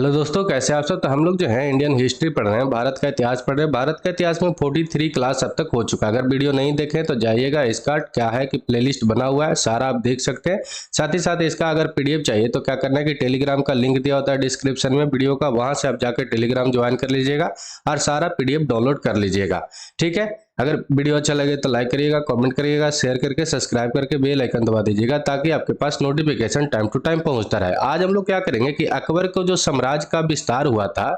Hello दोस्तों, कैसे आप सब। तो हम लोग जो है इंडियन हिस्ट्री पढ़ रहे हैं, भारत का इतिहास पढ़ रहे हैं। भारत का इतिहास में 43 क्लास अब तक हो चुका है। अगर वीडियो नहीं देखें तो जाइएगा, इसका क्या है कि प्लेलिस्ट बना हुआ है, सारा आप देख सकते हैं। साथ ही साथ इसका अगर पीडीएफ चाहिए तो क्या करना है कि टेलीग्राम का लिंक दिया होता है डिस्क्रिप्शन में वीडियो का, वहां से आप जाकर टेलीग्राम ज्वाइन कर लीजिएगा और सारा पीडीएफ डाउनलोड कर लीजिएगा। ठीक है। अगर वीडियो अच्छा लगे तो लाइक करिएगा, कमेंट करिएगा, शेयर करके सब्सक्राइब करके बेल आइकन दबा दीजिएगा ताकि आपके पास नोटिफिकेशन टाइम टू टाइम पहुंचता रहे। आज हम लोग क्या करेंगे कि अकबर को जो साम्राज्य का विस्तार हुआ था,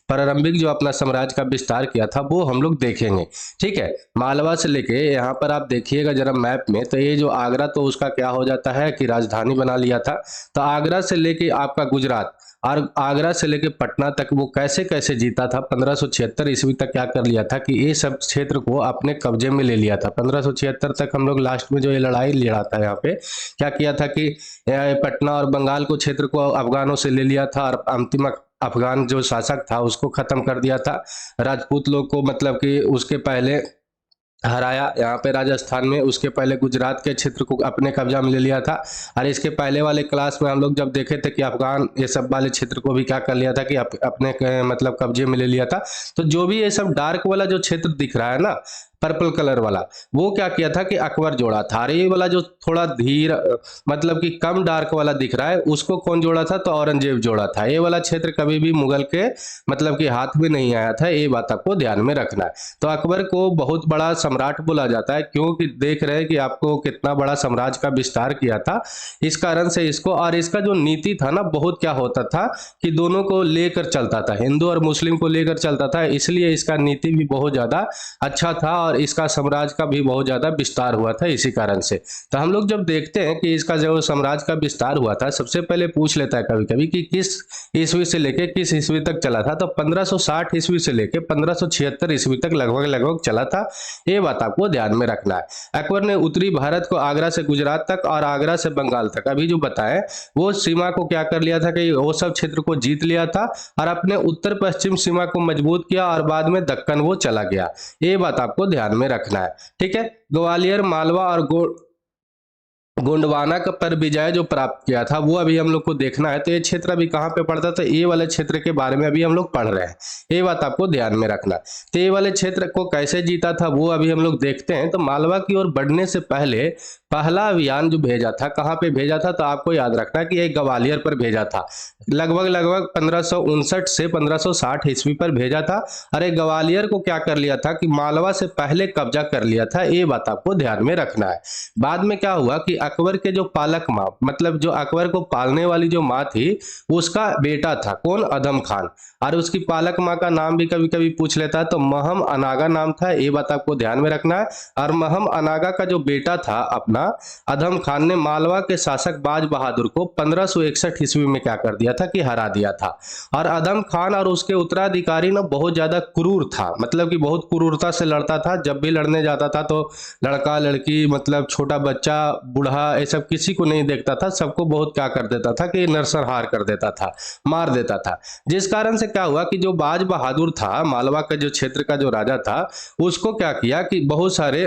प्रारंभिक जो अपना साम्राज्य का विस्तार किया था, वो हम लोग देखेंगे। ठीक है। मालवा से लेके यहाँ पर आप देखिएगा जरा मैप में, तो ये जो आगरा, तो उसका क्या हो जाता है कि राजधानी बना लिया था। तो आगरा से लेके आपका गुजरात और आगरा से लेके पटना तक वो कैसे कैसे जीता था। 1576 ईस्वी तक क्या कर लिया था कि ये सब क्षेत्र को अपने कब्जे में ले लिया था। 1576 तक हम लोग लास्ट में जो ये लड़ाई लड़ा था, यहाँ पे क्या किया था कि पटना और बंगाल को क्षेत्र को अफगानों से ले लिया था और अंतिम अफगान जो शासक था उसको खत्म कर दिया था। राजपूत लोग को मतलब कि उसके पहले हराया यहाँ पे राजस्थान में, उसके पहले गुजरात के क्षेत्र को अपने कब्जा में ले लिया था। और इसके पहले वाले क्लास में हम लोग जब देखे थे कि अफगान ये सब वाले क्षेत्र को भी क्या कर लिया था कि अपने मतलब कब्जे में ले लिया था। तो जो भी ये सब डार्क वाला जो क्षेत्र दिख रहा है ना, पर्पल कलर वाला, वो क्या किया था कि अकबर जोड़ा था। और ये वाला जो थोड़ा धीर मतलब कि कम डार्क वाला दिख रहा है, उसको कौन जोड़ा था? तो औरंगजेब जोड़ा था। ये वाला क्षेत्र कभी भी मुगल के मतलब कि हाथ में नहीं आया था, ये बात आपको ध्यान में रखना है। तो अकबर को बहुत बड़ा सम्राट बोला जाता है, क्योंकि देख रहे हैं कि आपको कितना बड़ा साम्राज्य का विस्तार किया था। इस कारण से इसको, और इसका जो नीति था ना, बहुत क्या होता था कि दोनों को लेकर चलता था, हिंदू और मुस्लिम को लेकर चलता था, इसलिए इसका नीति भी बहुत ज्यादा अच्छा था और इसका साम्राज्य का भी बहुत ज्यादा विस्तार हुआ था इसी कारण से। तो हम लोग जब देखते हैं कि इसका जो साम्राज्य का विस्तार हुआ था, सबसे पहले पूछ लेता है कभी कभी कि किस ईस्वी से लेके किस ईस्वी तक चला था। तो 1560 ईस्वी से लेके 1576 ईस्वी तक लगभग लगभग चला था। ये बात आपको ध्यान में रखना है। अकबर ने उत्तरी भारत को आगरा से गुजरात तक और आगरा से बंगाल तक अभी जो बताएं वो सीमा को क्या कर लिया था कि वो सब क्षेत्र को जीत लिया था और अपने उत्तर पश्चिम सीमा को मजबूत किया और बाद में दक्कन वो चला गया। ये बात आपको ध्यान में रखना है। ठीक है। ग्वालियर, मालवा और गोंडवाना का पर विजय जो प्राप्त किया था वो अभी हम लोग को देखना है। तो ये क्षेत्र अभी कहाँ पे पड़ता था? ये वाले क्षेत्र के बारे में अभी हम लोग पढ़ रहे हैं, ये बात आपको ध्यान में रखना। तो ये वाले क्षेत्र को कैसे जीता था वो अभी हम लोग देखते हैं। तो मालवा की ओर बढ़ने से पहले पहला अभियान जो भेजा था, कहाँ पे भेजा था? तो आपको याद रखना कि ये ग्वालियर पर भेजा था। लगभग लगभग 1559 से 1560 ईस्वी पर भेजा था। अरे ग्वालियर को क्या कर लिया था कि मालवा से पहले कब्जा कर लिया था, ये बात आपको ध्यान में रखना है। बाद में क्या हुआ कि अकबर के जो पालक माँ, मतलब जो अकबर को पालने वाली जो माँ थी, उसका बेटा था कौन? अदम खान। और उसकी पालक माँ का नाम भी कभी कभी पूछ लेता है, तो महम अनागा नाम था, ये बात आपको ध्यान में रखना है। और महम अनागा का जो बेटा था अपना अदम खान ने मालवा के शासक बाज बहादुर को 1561 ईस्वी में क्या कर दिया था कि हरा दिया था। और अदम खान और उसके उत्तराधिकारी ना बहुत ज्यादा क्रूर था, मतलब कि बहुत क्रूरता से लड़ता था। जब भी लड़ने जाता था तो लड़का लड़की मतलब छोटा बच्चा बूढ़ा ये सब किसी को नहीं देखता था, सबको बहुत क्या कर देता था कि नरसंहार कर देता था, मार देता था। जिस कारण से क्या हुआ कि जो बाज बहादुर था, मालवा का जो क्षेत्र का जो राजा था, उसको क्या किया कि बहुत सारे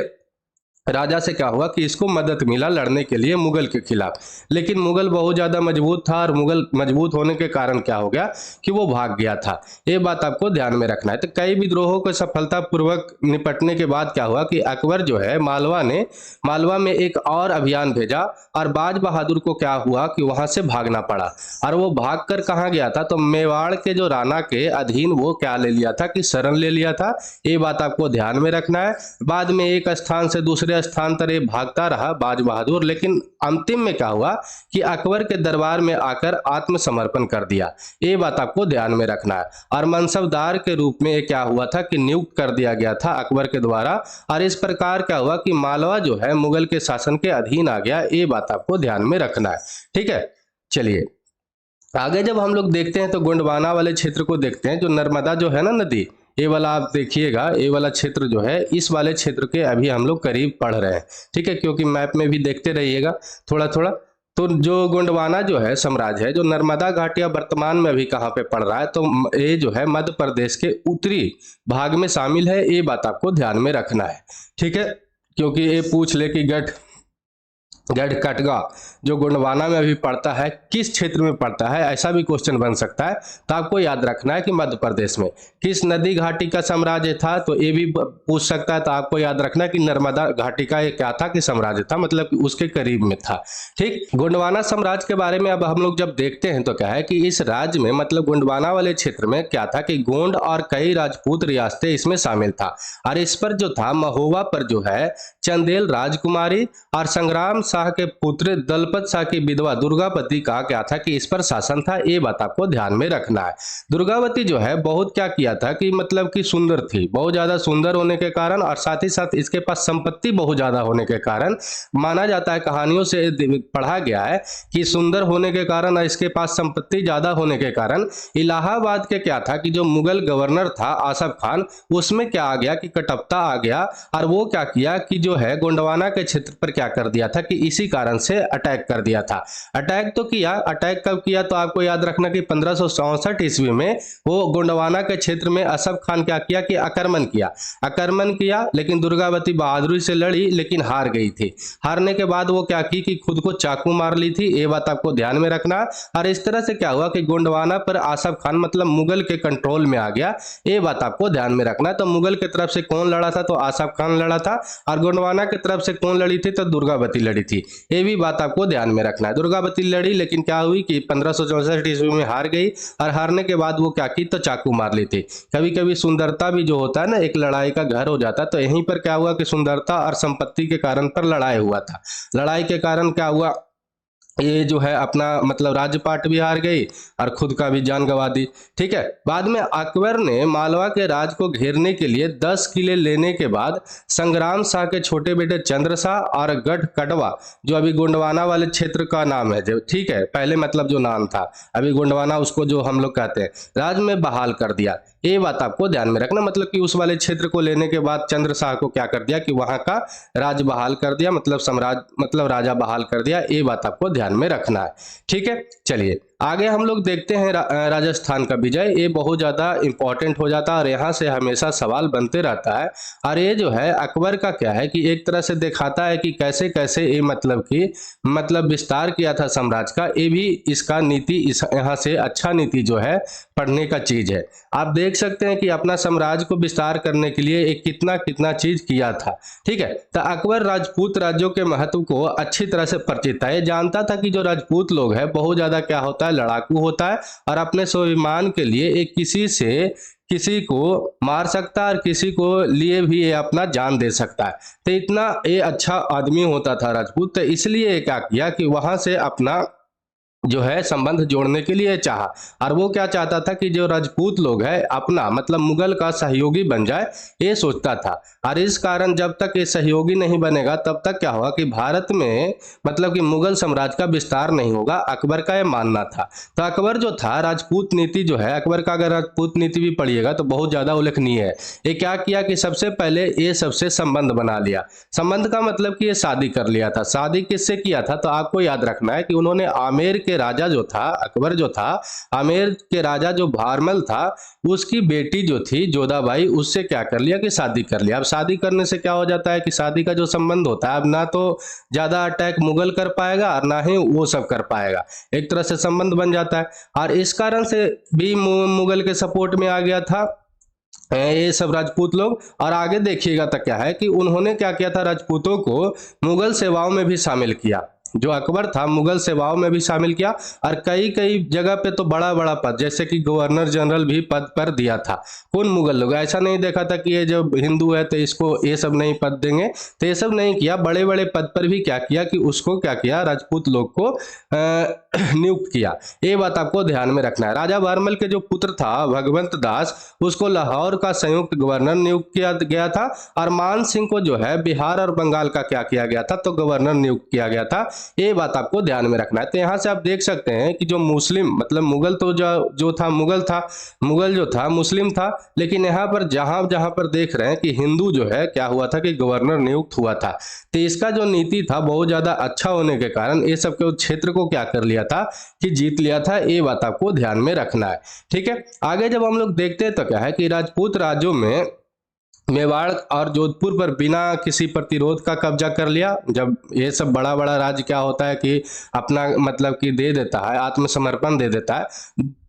राजा से क्या हुआ कि इसको मदद मिला लड़ने के लिए मुगल के खिलाफ। लेकिन मुगल बहुत ज्यादा मजबूत था और मुगल मजबूत होने के कारण क्या हो गया कि वो भाग गया था। ये बात आपको ध्यान में रखना है। तो कई विद्रोहों को सफलतापूर्वक निपटने के बाद क्या हुआ कि अकबर जो है मालवा में एक और अभियान भेजा और बाज बहादुर को क्या हुआ कि वहां से भागना पड़ा। और वो भाग कर कहाँ गया था? तो मेवाड़ के जो राणा के अधीन वो क्या ले लिया था कि शरण ले लिया था। ये बात आपको ध्यान में रखना है। बाद में एक स्थान से दूसरे स्थान पर भागता रहा बाज बहादुर, लेकिन अंतिम में क्या हुआ कि अकबर के दरबार में आकर आत्मसमर्पण कर दिया। ये बात आपको ध्यान में रखना है। और मनसबदार के रूप में क्या हुआ था कि नियुक्त कर दिया गया था अकबर के द्वारा। और इस प्रकार क्या हुआ कि मालवा जो है मुगल के शासन के अधीन आ गया। ये बात आपको ध्यान में रखना है। ठीक है। चलिए आगे जब हम लोग देखते हैं तो गोंडवाना वाले क्षेत्र को देखते हैं। जो नर्मदा जो है ना नदी, ये वाला आप देखिएगा, ये वाला क्षेत्र जो है, इस वाले क्षेत्र के अभी हम लोग करीब पढ़ रहे हैं। ठीक है, क्योंकि मैप में भी देखते रहिएगा थोड़ा थोड़ा। तो जो गोंडवाना जो है साम्राज्य है, जो नर्मदा घाटिया वर्तमान में अभी कहाँ पे पड़ रहा है? तो ये जो है मध्य प्रदेश के उत्तरी भाग में शामिल है। ये बात आपको ध्यान में रखना है। ठीक है, क्योंकि ये पूछ ले कि गढ़ गढ़कटगा जो गोंडवाना में अभी पड़ता है, किस क्षेत्र में पड़ता है, ऐसा भी क्वेश्चन बन सकता है। तो आपको याद रखना है कि मध्य प्रदेश में। किस नदी घाटी का साम्राज्य था, तो ये भी पूछ सकता है। तो आपको याद रखना है कि नर्मदा घाटी का ये क्या था कि साम्राज्य था, मतलब कि उसके करीब में था। ठीक, गोंडवाना साम्राज्य के बारे में अब हम लोग जब देखते हैं तो क्या है कि इस राज्य में मतलब गोंडवाना वाले क्षेत्र में क्या था कि गोंड और कई राजपूत रियासतें इसमें शामिल था। और इस पर जो था महोबा पर जो है चंदेल राजकुमारी और संग्राम शाह के पुत्र दलपत शाह की विधवा दुर्गावती का क्या था कि इस पर शासन था। ये बात आपको ध्यान में रखना है। दुर्गावती जो है बहुत क्या किया था कि मतलब कि सुंदर थी, बहुत ज्यादा सुंदर होने के कारण और साथ ही साथ इसके पास संपत्ति बहुत ज्यादा होने के कारण माना जाता है, कहानियों से पढ़ा गया है कि सुंदर होने के कारण और इसके पास संपत्ति ज्यादा होने के कारण इलाहाबाद के क्या था कि जो मुगल गवर्नर था आसफ खान, उसमें क्या आ गया कि कटप्पा आ गया और वो क्या किया कि जो है गोंडवाना के क्षेत्र पर क्या कर दिया था कि इसी कारण से अटैक कर दिया था। अटैक तो किया, अटैक कब किया तो आपको याद रखना कि 1564 ईस्वी में वो गोंडवाना के क्षेत्र में असफ खान क्या किया कि आक्रमण किया, लेकिन दुर्गावती बहादुरी से लड़ी लेकिन हार गई थी। हारने के बाद वो क्या की कि खुद को चाकू मार ली थी। ये बात आपको ध्यान में रखना। और इस तरह से क्या हुआ कि गोंडवाना पर आसफ खान मतलब मुगल के कंट्रोल में आ गया। ये बात आपको ध्यान में रखना। तो मुगल की तरफ से कौन लड़ा था, तो आसफ खान लड़ा था, और गोंडवाना की तरफ से कौन लड़ी थी, तो दुर्गावती लड़ी थी। ये भी बात आपको ध्यान में रखना है। दुर्गावती लड़ी लेकिन क्या हुई कि 1564 ईस्वी में हार गई, और हारने के बाद वो क्या की तो चाकू मार ली थी। कभी कभी सुंदरता भी जो होता है ना एक लड़ाई का घर हो जाता है। तो यहीं पर क्या हुआ कि सुंदरता और संपत्ति के कारण पर लड़ाई हुआ था। लड़ाई के कारण क्या हुआ, ये जो है अपना मतलब राज्यपाट भी हार गई और खुद का भी जान गंवा दी। ठीक है, बाद में अकबर ने मालवा के राज को घेरने के लिए 10 किले लेने के बाद संग्राम शाह के छोटे बेटे चंद्र शाह और गढ़ कटवा जो अभी गोंडवाना वाले क्षेत्र का नाम है, जो ठीक है पहले मतलब जो नाम था अभी गोंडवाना उसको जो हम लोग कहते हैं, राज में बहाल कर दिया। ये बात आपको ध्यान में रखना, मतलब कि उस वाले क्षेत्र को लेने के बाद चंद्र शाह को क्या कर दिया कि वहां का राज बहाल कर दिया, मतलब साम्राज्य मतलब राजा बहाल कर दिया। ये बात आपको ध्यान में रखना है। ठीक है, चलिए आगे हम लोग देखते हैं राजस्थान का विजय। ये बहुत ज्यादा इंपॉर्टेंट हो जाता है और यहाँ से हमेशा सवाल बनते रहता है। और ये जो है अकबर का क्या है कि एक तरह से दिखाता है कि कैसे कैसे ये मतलब विस्तार किया था साम्राज्य का। ये भी इसका नीति यहाँ से अच्छा नीति जो है पढ़ने का चीज है। आप देख सकते हैं कि अपना साम्राज्य को विस्तार करने के लिए एक कितना कितना चीज किया था। ठीक है, तो अकबर राजपूत राज्यों के महत्व को अच्छी तरह से परिचित था। ये जानता था कि जो राजपूत लोग हैं बहुत ज्यादा क्या होता है लड़ाकू होता है, और अपने स्वाभिमान के लिए एक किसी को मार सकता है और किसी को लिए भी ये अपना जान दे सकता है। तो इतना ये अच्छा आदमी होता था राजपूत। तो इसलिए क्या किया कि वहां से अपना जो है संबंध जोड़ने के लिए चाहा, और वो क्या चाहता था कि जो राजपूत लोग है अपना मतलब मुगल का सहयोगी बन जाए, ये सोचता था। और इस कारण जब तक ये सहयोगी नहीं बनेगा तब तक क्या होगा कि भारत में मतलब कि मुगल साम्राज्य का विस्तार नहीं होगा, अकबर का ये मानना था। तो अकबर जो था राजपूत नीति जो है अकबर का, अगर राजपूत नीति भी पढ़िएगा तो बहुत ज्यादा उल्लेखनीय है। ये क्या किया कि सबसे पहले ये सबसे संबंध बना लिया। संबंध का मतलब कि ये शादी कर लिया था। शादी किससे किया था, तो आपको याद रखना है कि उन्होंने आमेर के राजा जो था अकबर जो था, आमेर के राजा जो भारमल था उसकी बेटी जो थी जोधाबाई, उससे क्या कर लिया कि शादी कर लिया। अब शादी करने से क्या हो जाता है कि शादी का जो संबंध होता है अब ना तो ज्यादा अटैक मुगल कर पाएगा और ना ही वो सब कर पाएगा, एक तरह से संबंध बन जाता है। और इस कारण से भी मुगल के सपोर्ट में आ गया था ये सब राजपूत लोग। और आगे देखिएगा तक क्या है कि उन्होंने क्या किया था, राजपूतों को मुगल सेवाओं में भी शामिल किया। जो अकबर था मुगल सेवाओं में भी शामिल किया, और कई कई जगह पे तो बड़ा बड़ा पद जैसे कि गवर्नर जनरल भी पद पर दिया था। कौन मुगल लोग, ऐसा नहीं देखा था कि ये जो हिंदू है तो इसको ये सब नहीं पद देंगे, तो ये सब नहीं किया। बड़े बड़े पद पर भी क्या किया कि उसको क्या किया राजपूत लोग को नियुक्त किया। ये बात आपको ध्यान में रखना है। राजा भारमल के जो पुत्र था भगवंत दास, उसको लाहौर का संयुक्त गवर्नर नियुक्त किया गया था, और मान सिंह को जो है बिहार और बंगाल का क्या किया गया था, तो गवर्नर नियुक्त किया गया था। ये बात आपको ध्यान में रखना है। तो यहाँ से आप देख सकते हैं कि जो मुस्लिम मतलब मुगल तो जो था मुगल जो था मुस्लिम था, लेकिन यहाँ पर जहां जहां पर देख रहे हैं कि हिंदू जो है क्या हुआ था कि गवर्नर नियुक्त हुआ था। तो इसका जो नीति था बहुत ज्यादा अच्छा होने के कारण ये सब के क्षेत्र को क्या कर लिया था कि जीत लिया था। ये बात आपको ध्यान में रखना है। ठीक है, आगे जब हम लोग देखते हैं तो क्या है कि राजपूत राज्यों में मेवाड़ और जोधपुर पर बिना किसी प्रतिरोध का कब्जा कर लिया। जब ये सब बड़ा बड़ा राज्य क्या होता है कि अपना मतलब कि दे देता है, आत्मसमर्पण दे देता है,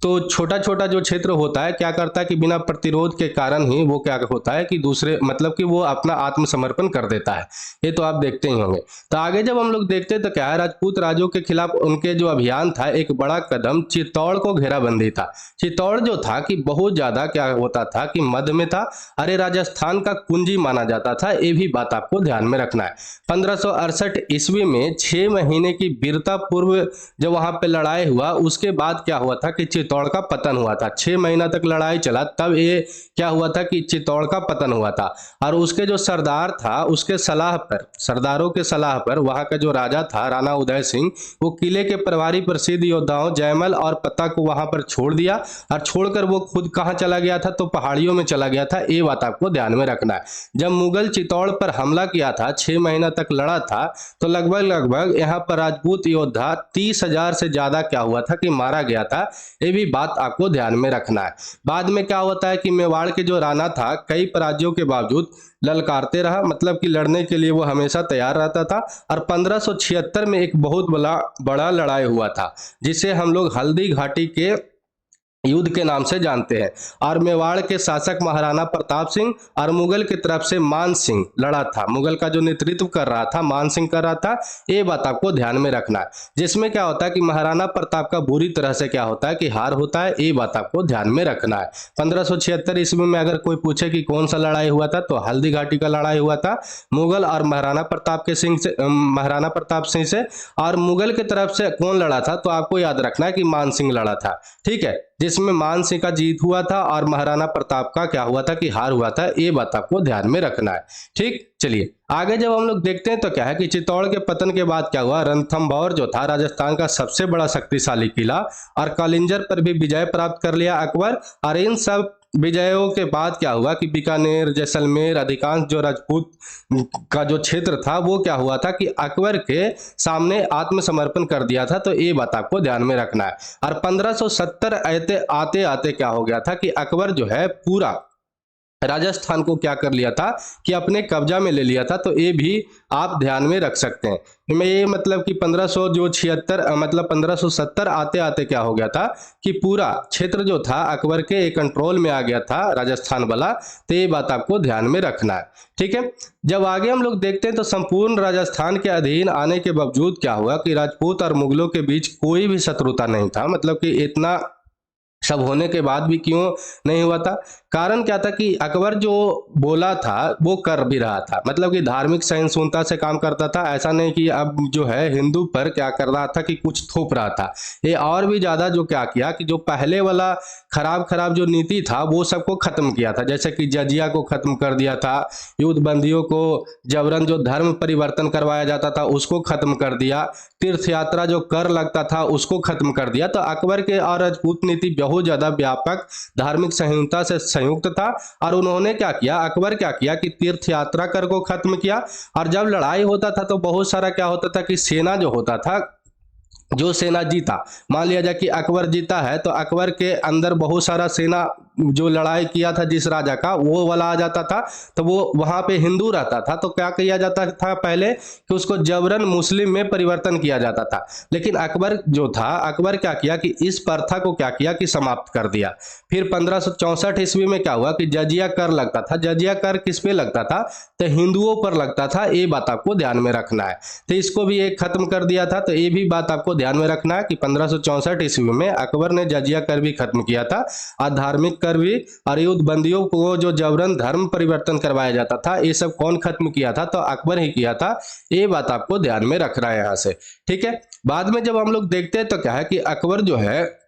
तो छोटा छोटा जो क्षेत्र होता है क्या करता है कि बिना प्रतिरोध के कारण ही वो क्या होता है कि दूसरे मतलब कि वो अपना आत्मसमर्पण कर देता है। ये तो आप देखते ही होंगे। तो आगे जब हम लोग देखते हैं तो क्या है, राजपूत राजों के खिलाफ उनके जो अभियान था, एक बड़ा कदम चित्तौड़ को घेराबंदी था। चित्तौड़ जो था कि बहुत ज्यादा क्या होता था कि मध्य में था, अरे राजस्थान का कुंजी माना जाता था। ये भी बात आपको ध्यान में रखना है। 1568 ईस्वी में 6 महीने की वीरता पूर्व जब वहां पे लड़ाई हुआ, उसके बाद क्या हुआ था कि चित्तौड़ का पतन हुआ था। 6 महीना तक लड़ाई चला, तब ये क्या हुआ था कि चित्तौड़ का पतन हुआ था। और उसके जो सरदार था, उसके सलाह पर, सरदारों के सलाह पर वहां का जो राजा था राणा उदय सिंह, वो किले के प्रभारी प्रसिद्ध योद्धाओं जयमल और पत्ता को वहां पर छोड़ दिया। और छोड़कर वो खुद कहां चला गया था, तो पहाड़ियों में चला गया था। ये बात आपको ध्यान में रखना है। जब मुगल चित्तौड़ पर हमला किया था, 6 महीना तक लड़ा था, तो लगभग लगभग यहाँ पर राजपूत योद्धा 30,000 से ज्यादा क्या हुआ था कि मारा गया था। ये भी बात आपको ध्यान में रखना है। बाद में क्या होता है कि मेवाड़ के जो राणा था, कई पराजयों के बावजूद ललकारते रहा, मतलब कि लड़ने के लिए वो हमेशा तैयार रहता था। और 1576 में एक बहुत बड़ा लड़ाई हुआ था, जिसे हम लोग हल्दी घाटी के युद्ध के नाम से जानते हैं। और मेवाड़ के शासक महाराणा प्रताप सिंह और मुगल की तरफ से मान सिंह लड़ा था। मुगल का जो नेतृत्व कर रहा था मान सिंह कर रहा था। ये बात आपको ध्यान में रखना है, जिसमें क्या होता है कि महाराणा प्रताप का बुरी तरह से क्या होता है कि हार होता है। ये बात आपको ध्यान में रखना है। 1576 ईस्वी में अगर कोई पूछे कि कौन सा लड़ाई हुआ था, तो हल्दी घाटी का लड़ाई हुआ था मुगल और महाराणा प्रताप सिंह से। और मुगल की तरफ से कौन लड़ा था, तो आपको याद रखना है कि मान सिंह लड़ा था। ठीक है, जिसमें मान सिंह का जीत हुआ था और महाराणा प्रताप का क्या हुआ था कि हार हुआ था। ये बात आपको ध्यान में रखना है। ठीक, चलिए आगे जब हम लोग देखते हैं तो क्या है कि चित्तौड़ के पतन के बाद क्या हुआ, रणथंभौर जो था राजस्थान का सबसे बड़ा शक्तिशाली किला, और कलिंजर पर भी विजय प्राप्त कर लिया अकबर। और इन सब विजयों के बाद क्या हुआ कि बीकानेर, जैसलमेर, अधिकांश जो राजपूत का जो क्षेत्र था, वो क्या हुआ था कि अकबर के सामने आत्मसमर्पण कर दिया था। तो ये बात आपको ध्यान में रखना है। और 1570 आते आते क्या हो गया था कि अकबर जो है पूरा राजस्थान को क्या कर लिया था कि अपने कब्जा में ले लिया था। तो ये भी आप ध्यान में रख सकते हैं। मैं ये मतलब कि 1570 आते आते क्या हो गया था कि पूरा क्षेत्र जो था अकबर के कंट्रोल में आ गया था, राजस्थान वाला। तो ये बात आपको ध्यान में रखना है। ठीक है, जब आगे हम लोग देखते हैं तो संपूर्ण राजस्थान के अधीन आने के बावजूद क्या हुआ कि राजपूत और मुगलों के बीच कोई भी शत्रुता नहीं था। मतलब कि इतना सब होने के बाद भी क्यों नहीं हुआ था, कारण क्या था कि अकबर जो बोला था वो कर भी रहा था। मतलब कि धार्मिक सहिष्णुता से काम करता था। ऐसा नहीं कि अब जो है हिंदू पर क्या कर रहा था कि कुछ थोप रहा था। ये और भी ज्यादा जो क्या किया कि जो पहले वाला खराब खराब जो नीति था वो सबको खत्म किया था। जैसे कि जजिया को खत्म कर दिया था, युद्ध बंदियों को जबरन जो धर्म परिवर्तन करवाया जाता था उसको खत्म कर दिया, तीर्थ यात्रा जो कर लगता था उसको खत्म कर दिया। तो अकबर के और राजपूत नीति बहुत ज्यादा व्यापक धार्मिक सहिष्णुता से संयुक्त था। और उन्होंने क्या किया, अकबर क्या किया कि तीर्थ यात्रा कर को खत्म किया। और जब लड़ाई होता था तो बहुत सारा क्या होता था कि सेना जो होता था, जो सेना जीता, मान लिया जाए कि अकबर जीता है, तो अकबर के अंदर बहुत सारा सेना जो लड़ाई किया था जिस राजा का, वो वाला आ जाता था। तो वो वहां पे हिंदू रहता था, तो क्या किया जाता था पहले कि उसको जबरन मुस्लिम में परिवर्तन किया जाता था। लेकिन अकबर जो था, अकबर क्या किया कि इस प्रथा को क्या किया कि समाप्त कर दिया। फिर 1564 ईस्वी में क्या हुआ कि जजिया कर लगता था। जजिया कर किस पे लगता था, तो हिंदुओं पर लगता था। ये बात आपको ध्यान में रखना है। तो इसको भी एक खत्म कर दिया था। तो ये भी बात आपको ध्यान में रखना है कि 1564 ईस्वी में अकबर ने जजिया कर भी खत्म किया था, और धार्मिक कर भी, और युद्ध बंदियों को जो जबरन धर्म परिवर्तन करवाया जाता था, ये सब कौन खत्म किया था, तो अकबर ही किया था। ये बात आपको ध्यान में रखना है यहां से। ठीक है, बाद में जब हम लोग देखते हैं तो क्या है कि अकबर जो है,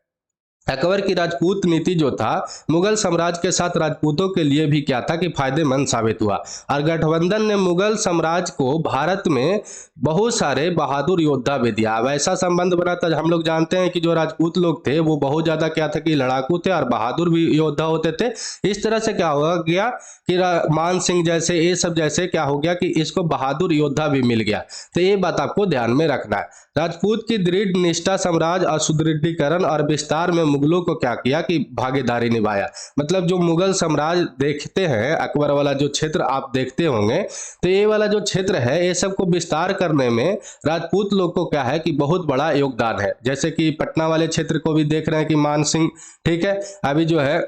अकबर की राजपूत नीति जो था मुगल साम्राज्य के साथ राजपूतों के लिए भी क्या था कि फायदेमंद साबित हुआ। और गठबंधन ने मुगल साम्राज्य को भारत में बहुत सारे बहादुर योद्धा भी दिया। अब ऐसा संबंध बना था, हम लोग जानते हैं कि जो राजपूत लोग थे वो बहुत ज्यादा क्या था कि लड़ाकू थे और बहादुर भी योद्धा होते थे। इस तरह से क्या हो गया कि मान सिंह जैसे, ये सब जैसे क्या हो गया कि इसको बहादुर योद्धा भी मिल गया। तो ये बात आपको ध्यान में रखना है। राजपूत की दृढ़ निष्ठा, साम्राज्य और सुदृढ़ीकरण और विस्तार में मुगलों को क्या किया कि भागीदारी निभाया। मतलब जो मुगल साम्राज्य देखते हैं, अकबर वाला जो क्षेत्र आप देखते होंगे, तो ये वाला जो क्षेत्र है ये सबको विस्तार करने में राजपूत लोग को क्या है कि बहुत बड़ा योगदान है। जैसे कि पटना वाले क्षेत्र को भी देख रहे हैं कि मान सिंह, ठीक है, अभी जो है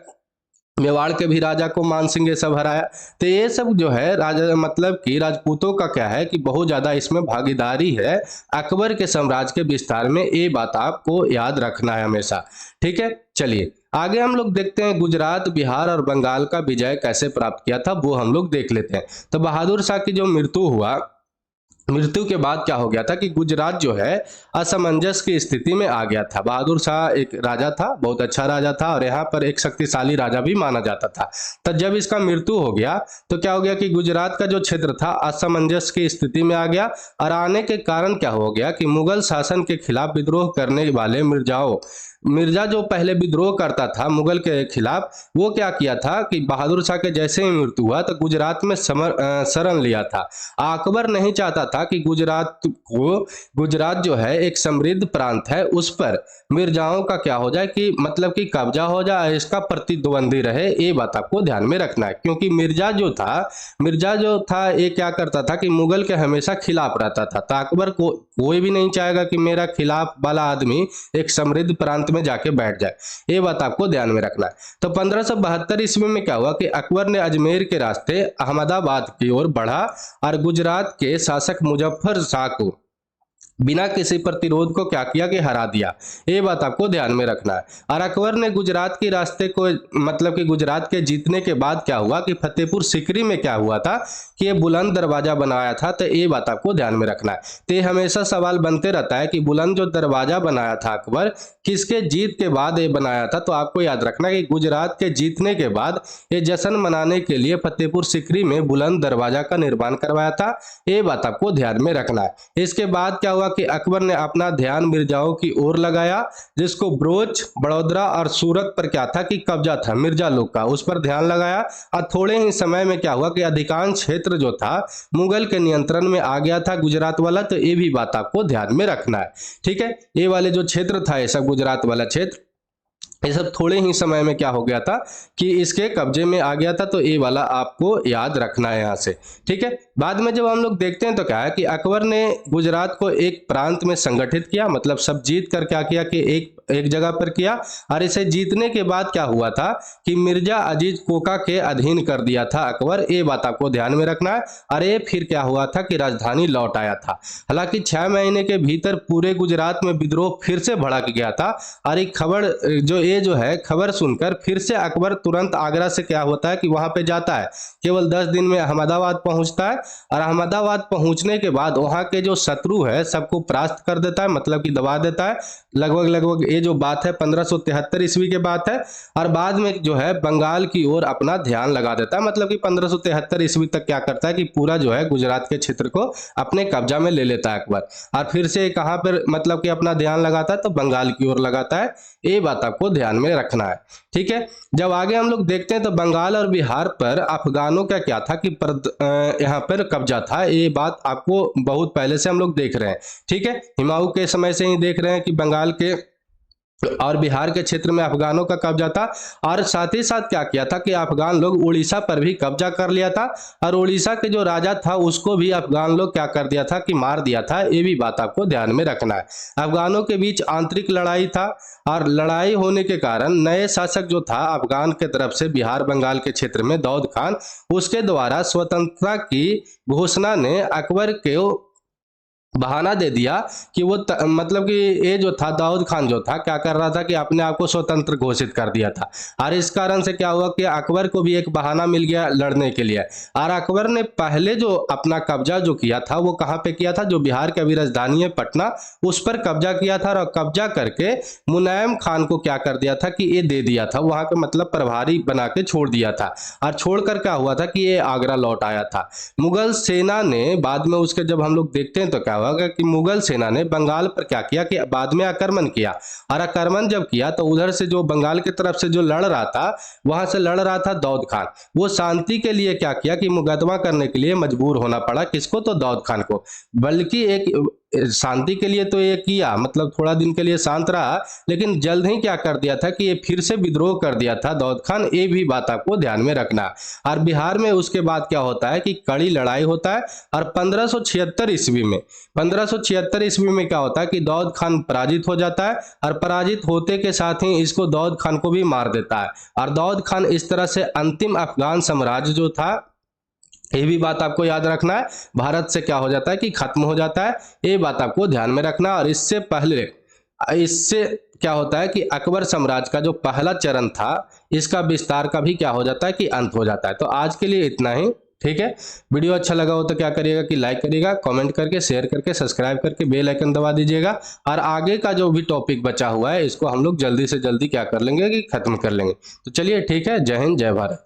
मेवाड़ के भी राजा को मान सिंह ये सब हराया। तो ये सब जो है राजा मतलब कि राजपूतों का क्या है कि बहुत ज्यादा इसमें भागीदारी है अकबर के साम्राज्य के विस्तार में। ये बात आपको याद रखना है हमेशा, ठीक है। चलिए आगे हम लोग देखते हैं गुजरात, बिहार और बंगाल का विजय कैसे प्राप्त किया था वो हम लोग देख लेते हैं। तो बहादुर शाह की जो मृत्यु के बाद क्या हो गया था कि गुजरात जो है असमंजस की स्थिति में आ गया था। बहादुर शाह एक राजा था, बहुत अच्छा राजा था और यहाँ पर एक शक्तिशाली राजा भी माना जाता था। तो जब इसका मृत्यु हो गया तो क्या हो गया कि गुजरात का जो क्षेत्र था असमंजस की स्थिति में आ गया। और आने के कारण क्या हो गया कि मुगल शासन के खिलाफ विद्रोह करने वाले मिर्जा जो पहले विद्रोह करता था मुगल के खिलाफ, वो क्या किया था कि बहादुर शाह के जैसे ही मृत्यु हुआ तो गुजरात में शरण लिया था। अकबर नहीं चाहता था कि गुजरात जो है एक समृद्ध प्रांत है उस पर मिर्जाओं का क्या हो जाए कि मतलब कि कब्जा हो जाए, इसका प्रतिद्वंदी रहे। ये बात आपको ध्यान में रखना है, क्योंकि मिर्जा जो था ये क्या करता था कि मुगल के हमेशा खिलाफ रहता था। तो अकबर को कोई भी नहीं चाहेगा कि मेरा खिलाफ वाला आदमी एक समृद्ध प्रांत में जाके बैठ जाए। ये बात आपको ध्यान में रखना है। तो 1572 ईस्वी में क्या हुआ कि अकबर ने अजमेर के रास्ते अहमदाबाद की ओर बढ़ा और गुजरात के शासक मुजफ्फर शाह को बिना किसी प्रतिरोध को क्या किया कि हरा दिया। ये बात आपको ध्यान में रखना है। और अकबर ने गुजरात के रास्ते को मतलब कि गुजरात के जीतने के बाद क्या हुआ कि फतेहपुर सीकरी में क्या हुआ था कि ये बुलंद दरवाजा बनाया था। तो ये बात आपको ध्यान में रखना है। तो ये हमेशा सवाल बनते रहता है कि बुलंद जो दरवाजा बनाया था अकबर, किसके जीत के बाद ये बनाया था। तो आपको याद रखना कि गुजरात के जीतने के बाद ये जश्न मनाने के लिए फतेहपुर सीकरी में बुलंद दरवाजा का निर्माण करवाया था। ये बात आपको ध्यान में रखना है। इसके बाद क्या हुआ कि अकबर ने अपना ध्यान मिर्जाओं की ओर लगाया, जिसको ब्रोच, बड़ौदा और सूरत पर क्या था कि कब्जा था मिर्जा लोग का, उस पर ध्यान लगाया। और थोड़े ही समय में क्या हुआ कि अधिकांश क्षेत्र जो था मुगल के नियंत्रण में आ गया था गुजरात वाला। तो ये भी बात आपको ध्यान में रखना है, ठीक है। ये वाले जो क्षेत्र था ये सब गुजरात वाला क्षेत्र, ये सब थोड़े ही समय में क्या हो गया था कि इसके कब्जे में आ गया था। तो ये वाला आपको याद रखना है यहाँ से, ठीक है। बाद में जब हम लोग देखते हैं तो क्या है कि अकबर ने गुजरात को एक प्रांत में संगठित किया, मतलब सब जीत कर क्या किया कि एक जगह पर किया। और इसे जीतने के बाद क्या हुआ था कि मिर्जा अजीज कोका के अधीन कर दिया था अकबर। ये बात आपको ध्यान में रखना है। और ये फिर क्या हुआ था कि राजधानी लौट आया था। हालांकि 6 महीने के भीतर पूरे गुजरात में विद्रोह फिर से भड़क गया था। और एक खबर सुनकर फिर से अकबर तुरंत आगरा से क्या होता है कि वहां पे जाता है, केवल 10 दिन में अहमदाबाद पहुंचता है। और अहमदाबाद पहुंचने के बाद वहां के जो शत्रु है सबको परास्त कर देता है, मतलब कि दबा देता है। लगभग ये जो बात है 1573 ईस्वी के बात है। और बाद में जो है बंगाल की ओर अपना ध्यान लगा देता है, मतलब कि 1573 ईस्वी तक क्या करता है कि पूरा जो है गुजरात के क्षेत्र को अपने कब्जा में ले लेता है अकबर। और फिर से कहां पर मतलब कि अपना ध्यान लगाता है तो बंगाल की ओर लगाता है। ये बात आपको ध्यान में रखना है, ठीक है। जब आगे हम लोग देखते हैं तो बंगाल और बिहार पर अफगानों का क्या था कि यहाँ पर कब्जा था। ये बात आपको बहुत पहले से हम लोग देख रहे हैं, ठीक है। हुमायूं के समय से ही देख रहे हैं कि बंगाल के और बिहार के क्षेत्र में अफगानों का कब्जा था। और साथ ही साथ क्या किया था कि अफगान लोग उड़ीसा पर भी कब्जा कर लिया था। और उड़ीसा के जो राजा था उसको भी अफगान लोग क्या कर दिया था कि मार दिया था। ये भी बात आपको ध्यान में रखना है। अफगानों के बीच आंतरिक लड़ाई था और लड़ाई होने के कारण नए शासक जो था अफगान के तरफ से बिहार बंगाल के क्षेत्र में दाऊद खान, उसके द्वारा स्वतंत्रता की घोषणा ने अकबर के बहाना दे दिया कि वो मतलब कि ये जो था दाऊद खान जो था क्या कर रहा था कि अपने आप को स्वतंत्र घोषित कर दिया था। और इस कारण से क्या हुआ कि अकबर को भी एक बहाना मिल गया लड़ने के लिए। और अकबर ने पहले जो अपना कब्जा जो किया था वो कहाँ पे किया था, जो बिहार की अभी राजधानी है पटना, उस पर कब्जा किया था। और कब्जा करके मुलायम खान को क्या कर दिया था कि ये दे दिया था, वहां के मतलब प्रभारी बना के छोड़ दिया था। और छोड़कर क्या हुआ था कि ये आगरा लौट आया था। मुगल सेना ने बाद में उसके जब हम लोग देखते हैं तो क्या हुआ कि मुगल सेना ने बंगाल पर क्या किया कि बाद में आक्रमण किया। और आक्रमण जब किया तो उधर से जो बंगाल की तरफ से जो लड़ रहा था वहां से लड़ रहा था दाऊद खान। वो शांति के लिए क्या किया कि मुकदमा करने के लिए मजबूर होना पड़ा, किसको, तो दाऊद खान को। बल्कि एक शांति के लिए तो ये किया, मतलब थोड़ा दिन के लिए शांत रहा, लेकिन जल्द ही क्या कर दिया था कि ये फिर से विद्रोह कर दिया था दाऊद खान। ये भी बात आपको ध्यान में रखना। और बिहार में उसके बाद क्या होता है कि कड़ी लड़ाई होता है। और 1576 ईस्वी में 1576 ईस्वी में क्या होता है कि दाऊद खान पराजित हो जाता है, और पराजित होते के साथ ही इसको दाऊद खान को भी मार देता है। और दाऊद खान इस तरह से अंतिम अफगान साम्राज्य जो था, ये भी बात आपको याद रखना है, भारत से क्या हो जाता है कि खत्म हो जाता है। ये बात आपको ध्यान में रखना। और इससे पहले, इससे क्या होता है कि अकबर साम्राज्य का जो पहला चरण था, इसका विस्तार का भी क्या हो जाता है कि अंत हो जाता है। तो आज के लिए इतना ही, ठीक है। वीडियो अच्छा लगा हो तो क्या करिएगा कि लाइक करिएगा, कमेंट करके, शेयर करके, सब्सक्राइब करके बेल आइकन दबा दीजिएगा। और आगे का जो भी टॉपिक बचा हुआ है, इसको हम लोग जल्दी से जल्दी क्या कर लेंगे कि खत्म कर लेंगे। तो चलिए ठीक है, जय हिंद, जय भारत।